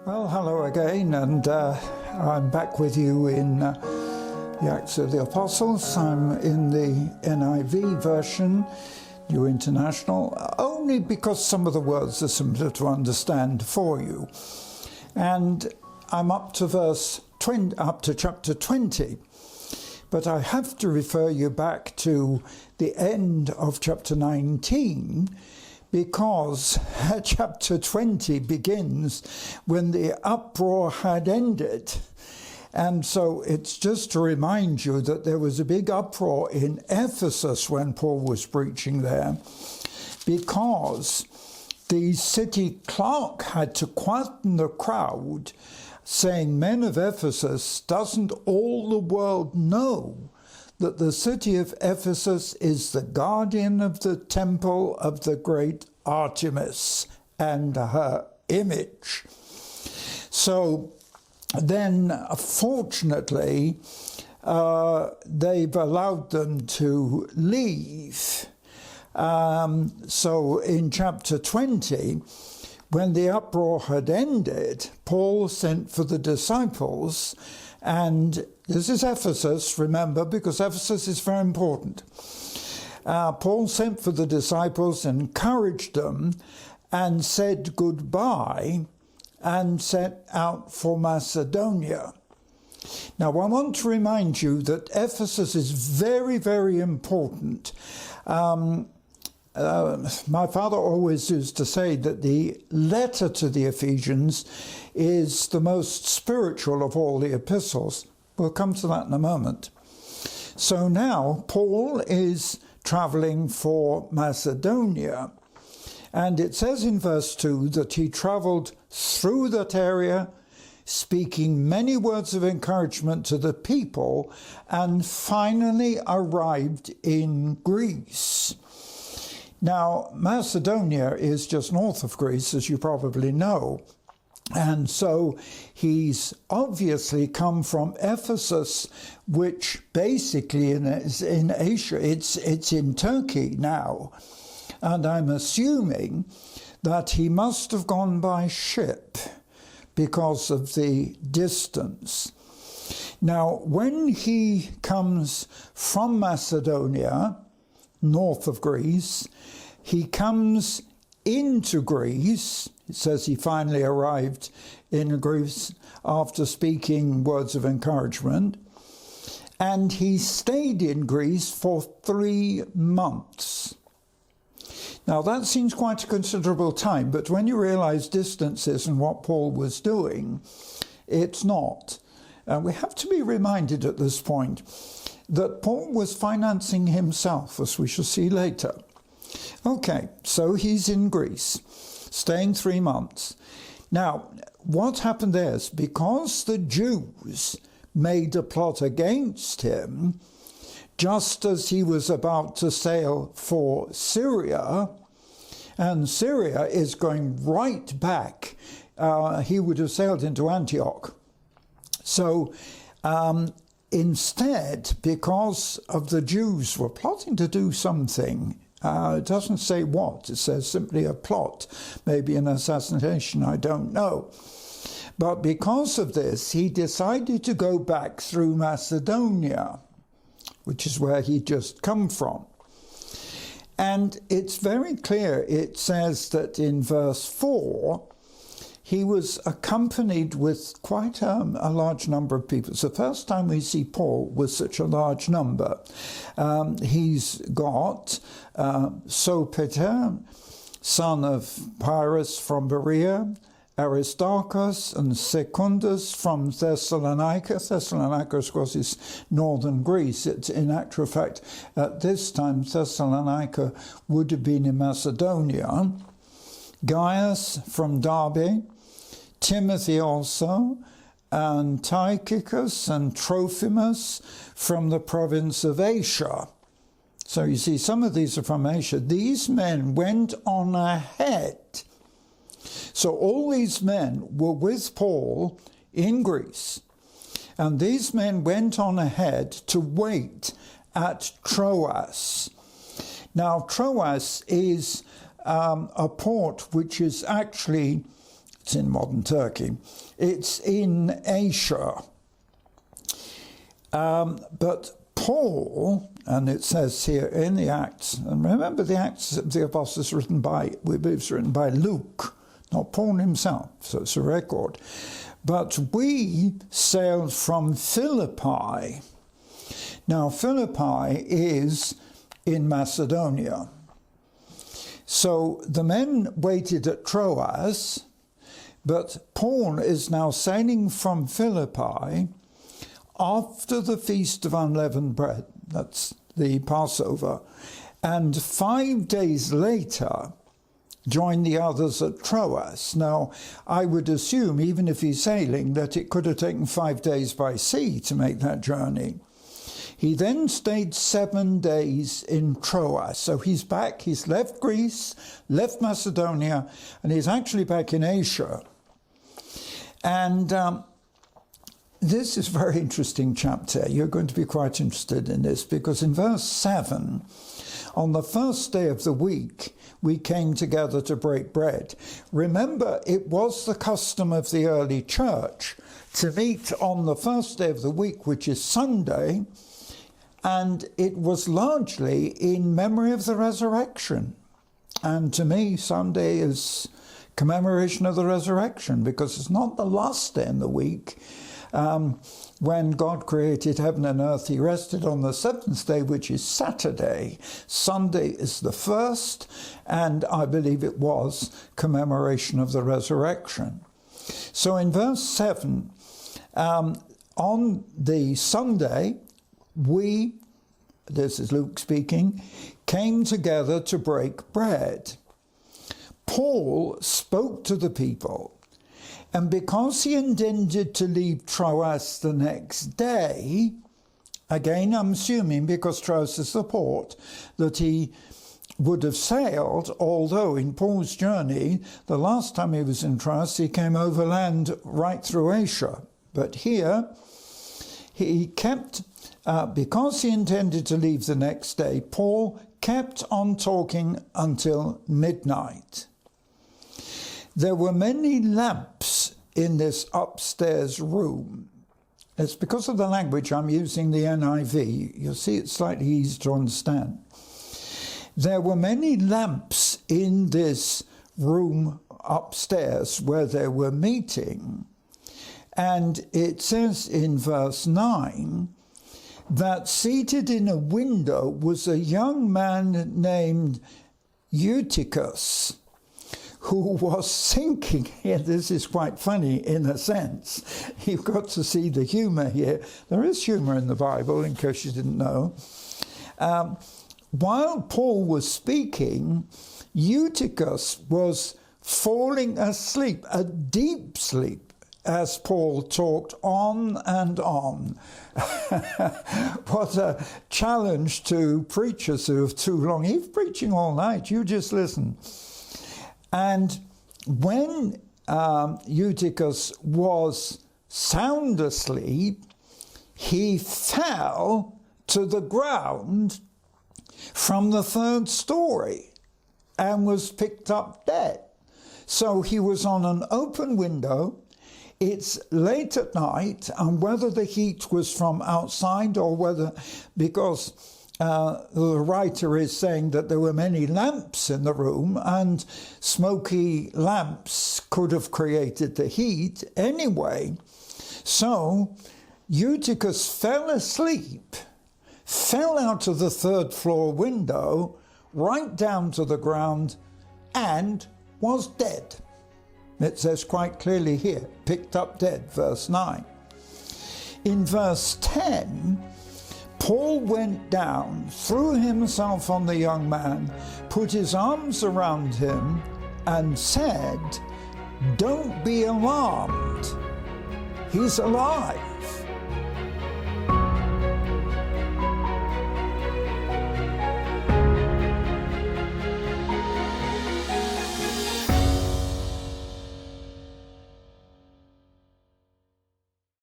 Well, hello again, and I'm back with you in the Acts of the Apostles. I'm in the NIV version, New International, only because some of the words are simpler to understand for you. And I'm up to chapter 20, but I have to refer you back to the end of chapter 19, because chapter 20 begins when the uproar had ended. And so it's just to remind you that there was a big uproar in Ephesus when Paul was preaching there, because the city clerk had to quieten the crowd, saying, "Men of Ephesus, doesn't all the world know that the city of Ephesus is the guardian of the temple of the great Artemis and her image?" So then, fortunately, they've allowed them to leave. So in chapter 20, when the uproar had ended, Paul sent for the disciples, and this is Ephesus, remember, because Ephesus is very important. Paul sent for the disciples, encouraged them, and said goodbye, and set out for Macedonia. Now, I want to remind you that Ephesus is very, very important. My father always used to say that the letter to the Ephesians is the most spiritual of all the epistles. We'll come to that in a moment. So now Paul is traveling for Macedonia, and it says in verse 2 that he traveled through that area, speaking many words of encouragement to the people, and finally arrived in Greece. Now, Macedonia is just north of Greece, as you probably know. And so he's obviously come from Ephesus, which basically is in Asia. It's in Turkey now. And I'm assuming that he must have gone by ship because of the distance. Now, when he comes from Macedonia, north of Greece, he comes into Greece. It says he finally arrived in Greece after speaking words of encouragement, and he stayed in Greece for 3 months. Now that seems quite a considerable time, but when you realize distances and what Paul was doing, it's not. We have to be reminded at this point that Paul was financing himself, as we shall see later. Okay, so he's in Greece, staying 3 months. Now, what happened there is because the Jews made a plot against him, just as he was about to sail for Syria, and Syria is going right back, he would have sailed into Antioch. So, instead, because of the Jews were plotting to do something, it doesn't say what, it says simply a plot, maybe an assassination, I don't know. But because of this, he decided to go back through Macedonia, which is where he'd just come from. And it's very clear, it says that in verse 4, he was accompanied with quite a large number of people. It's the first time we see Paul with such a large number. He's got Sopater, son of Pyrrhus from Berea, Aristarchus and Secundus from Thessalonica. Thessalonica, of course, is northern Greece. It's, in actual fact, at this time, Thessalonica would have been in Macedonia. Gaius from Derbe, Timothy also, and Tychicus and Trophimus from the province of Asia. So you see, some of these are from Asia. These men went on ahead. So all these men were with Paul in Greece, and these men went on ahead to wait at Troas. Now, Troas is a port which is actually It's in modern Turkey. It's in Asia. But Paul, and it says here in the Acts, and remember the Acts of the Apostles we believe it's written by Luke, not Paul himself, so it's a record. But we sailed from Philippi. Now Philippi is in Macedonia. So the men waited at Troas, but Paul is now sailing from Philippi after the Feast of Unleavened Bread, that's the Passover, and 5 days later joined the others at Troas. Now, I would assume, even if he's sailing, that it could have taken 5 days by sea to make that journey. He then stayed 7 days in Troas. So he's back, he's left Greece, left Macedonia, and he's actually back in Asia. And this is a very interesting chapter. You're going to be quite interested in this, because in verse 7, on the first day of the week, we came together to break bread. Remember, it was the custom of the early church to meet on the first day of the week, which is Sunday, and it was largely in memory of the resurrection. And to me, Sunday is commemoration of the resurrection, because it's not the last day in the week. When God created heaven and earth, he rested on the seventh day, which is Saturday. Sunday is the first, and I believe it was commemoration of the resurrection. So in verse 7, on the Sunday, we, this is Luke speaking, came together to break bread. Paul spoke to the people, and because he intended to leave Troas the next day, again I'm assuming because Troas is the port, that he would have sailed, although in Paul's journey, the last time he was in Troas, he came overland right through Asia. But here, he kept, because he intended to leave the next day, Paul kept on talking until midnight. There were many lamps in this upstairs room. It's because of the language I'm using the NIV. You'll see it's slightly easier to understand. There were many lamps in this room upstairs where they were meeting. And it says in verse 9 that seated in a window was a young man named Eutychus, who was thinking, here, this is quite funny in a sense. You've got to see the humour here. There is humour in the Bible, in case you didn't know. While Paul was speaking, Eutychus was falling asleep, a deep sleep, as Paul talked on and on. What a challenge to preachers who have too long. He's preaching all night, you just listen. And when Eutychus was sound asleep, he fell to the ground from the third story and was picked up dead. So he was on an open window. It's late at night, and whether the heat was from outside or whether, because the writer is saying that there were many lamps in the room, and smoky lamps could have created the heat anyway. So Eutychus fell asleep, fell out of the third floor window, right down to the ground, and was dead. It says quite clearly here, picked up dead, verse 9. In verse 10, Paul went down, threw himself on the young man, put his arms around him, and said, "Don't be alarmed. He's alive."